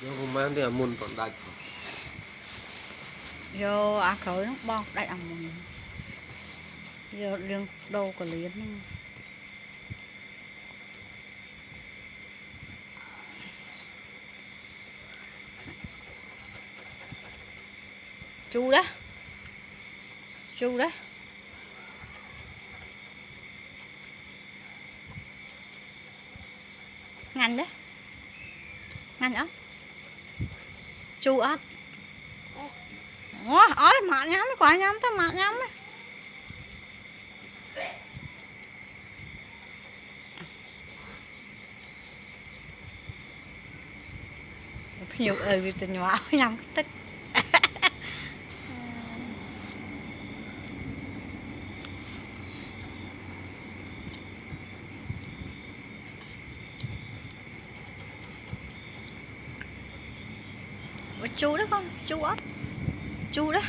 vô không mang thì môn còn đạch vô khởi nó bong đại mùn vô riêng đâu có liền chu đó ngành đấy ngành ớt chu ớt ói mặn nhắm quả nhắm tới mặn nhắm nhục vì tình nhỏ nhắm tức chu đó con chu ớt chu đó